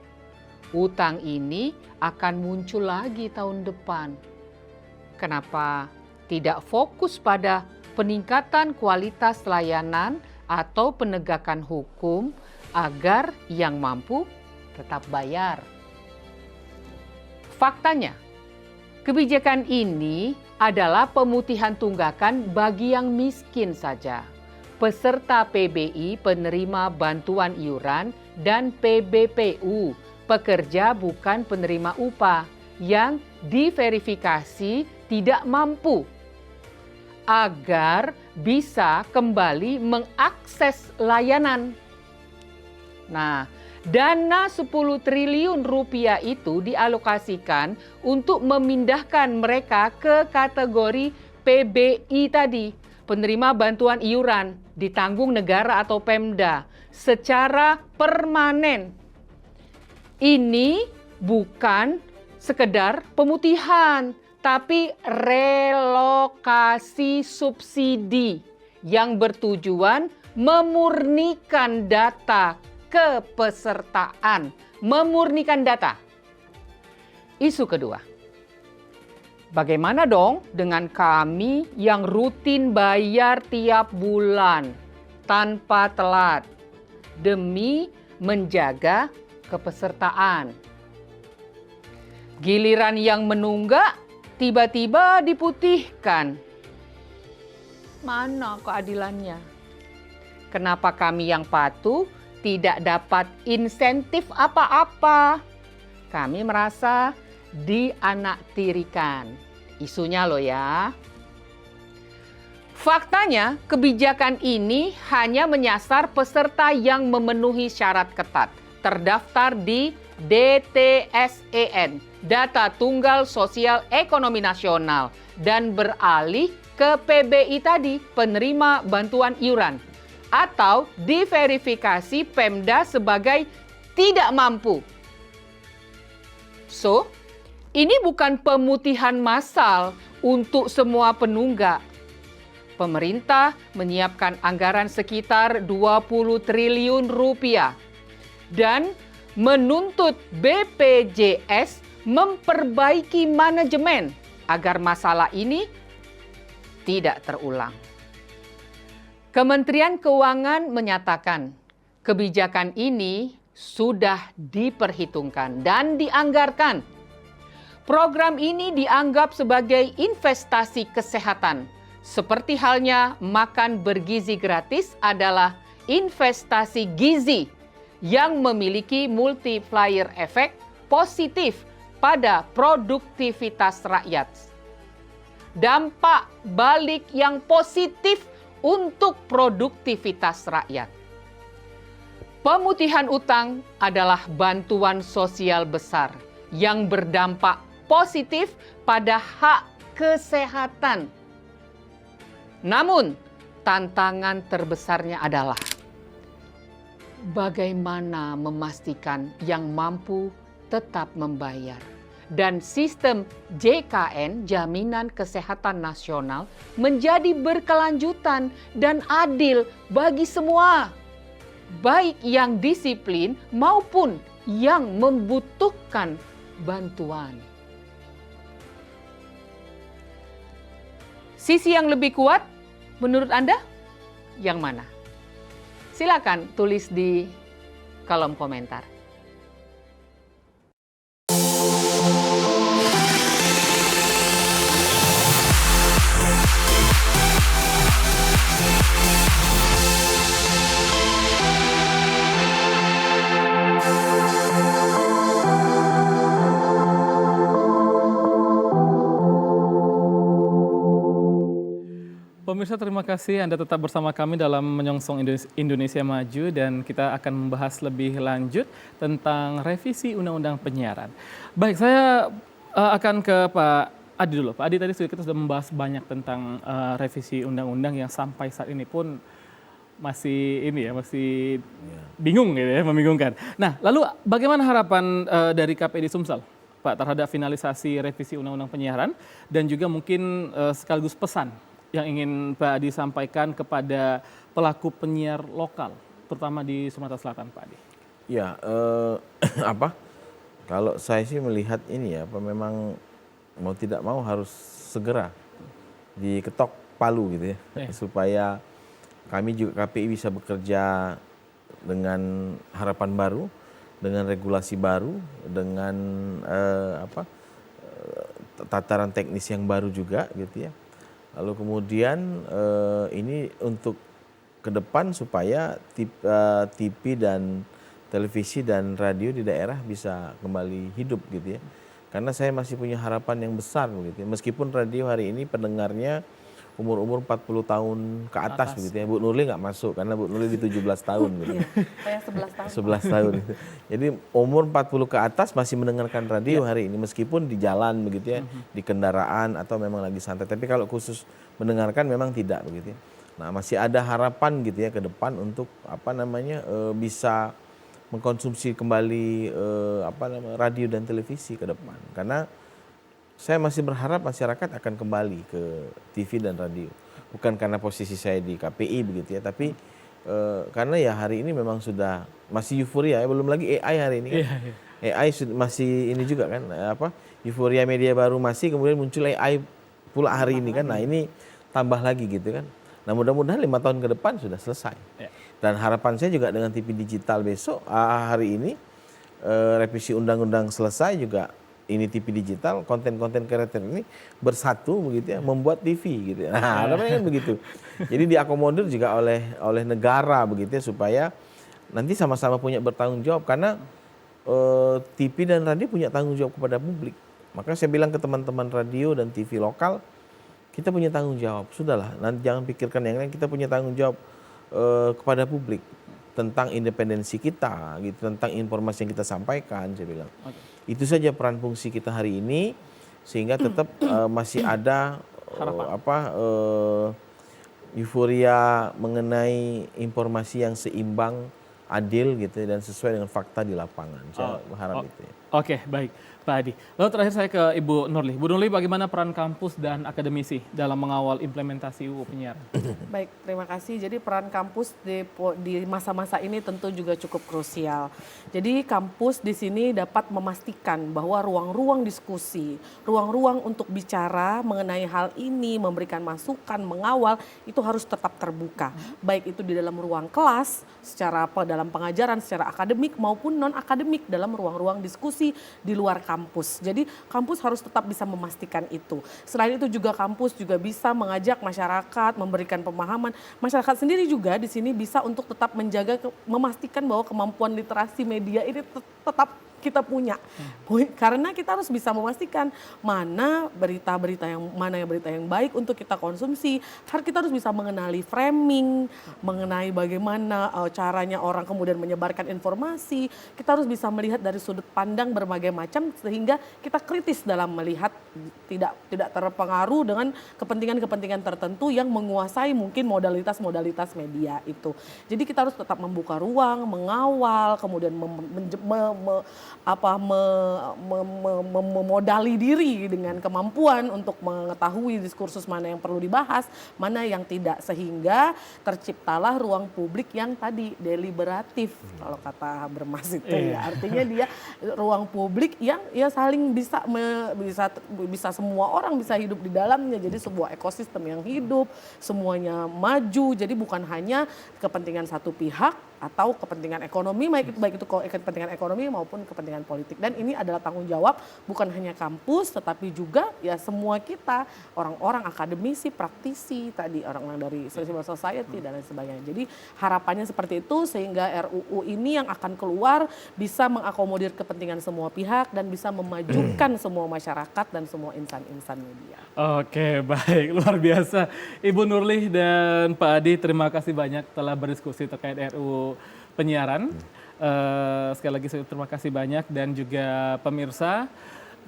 Utang ini akan muncul lagi tahun depan. Kenapa tidak fokus pada peningkatan kualitas layanan atau penegakan hukum agar yang mampu tetap bayar? Faktanya, kebijakan ini adalah pemutihan tunggakan bagi yang miskin saja. Peserta PBI penerima bantuan iuran dan PBPU, pekerja bukan penerima upah yang diverifikasi tidak mampu agar bisa kembali mengakses layanan. Nah, dana 10 triliun rupiah itu dialokasikan untuk memindahkan mereka ke kategori PBI tadi, penerima bantuan iuran ditanggung negara atau Pemda secara permanen. Ini bukan sekedar pemutihan, tapi relokasi subsidi yang bertujuan memurnikan data kepesertaan, memurnikan data. Isu kedua, bagaimana dong dengan kami yang rutin bayar tiap bulan tanpa telat demi menjaga kepesertaan? Giliran yang menunggak tiba-tiba diputihkan. Mana keadilannya? Kenapa kami yang patuh tidak dapat insentif apa-apa? Kami merasa dianaktirikan. Isunya loh ya. Faktanya, kebijakan ini hanya menyasar peserta yang memenuhi syarat ketat, terdaftar di DTSEN, Data Tunggal Sosial Ekonomi Nasional, dan beralih ke PBI tadi, penerima bantuan iuran. atau diverifikasi Pemda sebagai tidak mampu. So, ini bukan pemutihan massal untuk semua penunggak. Pemerintah menyiapkan anggaran sekitar 20 triliun rupiah dan menuntut BPJS memperbaiki manajemen agar masalah ini tidak terulang. Kementerian Keuangan menyatakan kebijakan ini sudah diperhitungkan dan dianggarkan. Program ini dianggap sebagai investasi kesehatan. Seperti halnya makan bergizi gratis adalah investasi gizi yang memiliki multiplier efek positif pada produktivitas rakyat. Dampak balik yang positif untuk produktivitas rakyat. Pemutihan utang adalah bantuan sosial besar yang berdampak positif pada hak kesehatan. Namun, tantangan terbesarnya adalah bagaimana memastikan yang mampu tetap membayar. Dan sistem JKN, Jaminan Kesehatan Nasional, menjadi berkelanjutan dan adil bagi semua, baik yang disiplin maupun yang membutuhkan bantuan. Sisi yang lebih kuat menurut Anda yang mana? Silakan tulis di kolom komentar. Pemirsa, terima kasih Anda tetap bersama kami dalam Menyongsong Indonesia Maju, dan kita akan membahas lebih lanjut tentang revisi Undang-Undang Penyiaran. Baik, saya akan ke Pak Adi dulu. Pak Adi, tadi kita sudah membahas banyak tentang revisi undang-undang yang sampai saat ini pun masih bingung gitu ya, membingungkan. Nah, lalu bagaimana harapan dari KPID Sumsel, Pak, terhadap finalisasi revisi Undang-Undang Penyiaran, dan juga mungkin sekaligus pesan yang ingin Pak Adi sampaikan kepada pelaku penyiar lokal, terutama di Sumatera Selatan, Pak Adi? Ya, kalau saya sih melihat ini ya, memang mau tidak mau harus segera diketok palu gitu ya, supaya kami juga KPI bisa bekerja dengan harapan baru, dengan regulasi baru, dengan tataran teknis yang baru juga gitu ya. Lalu kemudian ini untuk ke depan supaya TV dan televisi dan radio di daerah bisa kembali hidup gitu ya. Karena saya masih punya harapan yang besar begitu ya. Meskipun radio hari ini pendengarnya umur-umur 40 tahun ke atas begitu ya. Bu Nurli nggak masuk karena Bu Nurli di 17 tahun gitu. Saya 11 tahun. 11 tahun gitu. Jadi umur 40 ke atas masih mendengarkan radio hari ini meskipun di jalan begitu ya, di kendaraan atau memang lagi santai. Tapi kalau khusus mendengarkan memang tidak begitu ya. Nah, masih ada harapan gitu ya ke depan untuk bisa mengkonsumsi kembali radio dan televisi ke depan. Karena saya masih berharap masyarakat akan kembali ke TV dan radio. Bukan karena posisi saya di KPI begitu ya, tapi karena ya hari ini memang sudah masih euforia ya, belum lagi AI hari ini kan. AI masih ini juga kan, euforia media baru masih, kemudian muncul AI pula hari ini kan. Nah, ini tambah lagi gitu kan. Nah, mudah-mudahan 5 tahun ke depan sudah selesai. Dan harapan saya juga dengan TV digital besok, hari ini revisi undang-undang selesai juga, ini TV digital, konten-konten kreator ini bersatu begitu ya, membuat TV gitu. Nah, namanya kan begitu. Jadi diakomodir juga oleh negara begitu ya, supaya nanti sama-sama punya bertanggung jawab, karena TV dan radio punya tanggung jawab kepada publik. Maka saya bilang ke teman-teman radio dan TV lokal, kita punya tanggung jawab. Sudahlah, nanti jangan pikirkan yang lain, kita punya tanggung jawab kepada publik tentang independensi kita, gitu, tentang informasi yang kita sampaikan, saya bilang. Itu saja peran fungsi kita hari ini, sehingga tetap masih ada euforia mengenai informasi yang seimbang, adil gitu dan sesuai dengan fakta di lapangan. Saya berharap itu. Ya. Oke, baik Pak Adi. Lalu terakhir saya ke Ibu Nurli. Bu Nurli, bagaimana peran kampus dan akademisi dalam mengawal implementasi UU Penyiaran? Baik, terima kasih. Jadi peran kampus di masa-masa ini tentu juga cukup krusial. Jadi kampus di sini dapat memastikan bahwa ruang-ruang diskusi, ruang-ruang untuk bicara mengenai hal ini, memberikan masukan, mengawal, itu harus tetap terbuka. Baik itu di dalam ruang kelas, dalam pengajaran, secara akademik maupun non-akademik dalam ruang-ruang diskusi di luar kampus. Jadi kampus harus tetap bisa memastikan itu. Selain itu juga kampus juga bisa mengajak masyarakat, memberikan pemahaman. Masyarakat sendiri juga di sini bisa untuk tetap menjaga, memastikan bahwa kemampuan literasi media ini tetap kita punya. Karena kita harus bisa memastikan mana berita yang baik untuk kita konsumsi. Kita harus bisa mengenali framing, mengenai bagaimana caranya orang kemudian menyebarkan informasi. Kita harus bisa melihat dari sudut pandang berbagai macam sehingga kita kritis dalam melihat, tidak terpengaruh dengan kepentingan-kepentingan tertentu yang menguasai mungkin modalitas-modalitas media itu. Jadi kita harus tetap membuka ruang, mengawal, kemudian memodali diri dengan kemampuan untuk mengetahui diskursus mana yang perlu dibahas, mana yang tidak, sehingga terciptalah ruang publik yang tadi deliberatif kalau kata Habermas itu ya. Artinya dia ruang publik yang ya saling bisa semua orang bisa hidup di dalamnya. Jadi sebuah ekosistem yang hidup, semuanya maju. Jadi bukan hanya kepentingan satu pihak atau kepentingan ekonomi, baik itu kepentingan ekonomi maupun kepentingan politik. Dan ini adalah tanggung jawab bukan hanya kampus, tetapi juga ya semua kita, orang-orang akademisi, praktisi, tadi orang-orang dari civil society dan lain sebagainya. Jadi harapannya seperti itu sehingga RUU ini yang akan keluar bisa mengakomodir kepentingan semua pihak dan bisa memajukan semua masyarakat dan semua insan-insan media. Oke, baik, luar biasa. Ibu Nurli dan Pak Adi, terima kasih banyak telah berdiskusi terkait RUU Penyiaran. Sekali lagi terima kasih banyak dan juga pemirsa.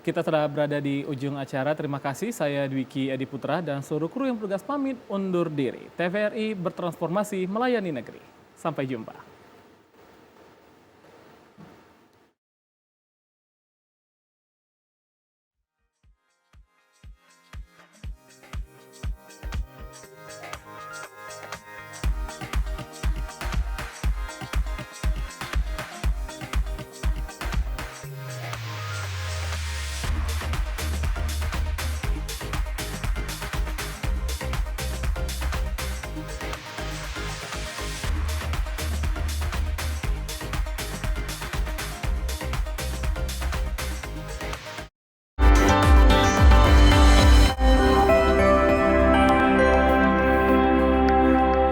Kita telah berada di ujung acara. Terima kasih, saya Dwiki Edi Putra dan seluruh kru yang bertugas pamit undur diri. TVRI bertransformasi melayani negeri. Sampai jumpa.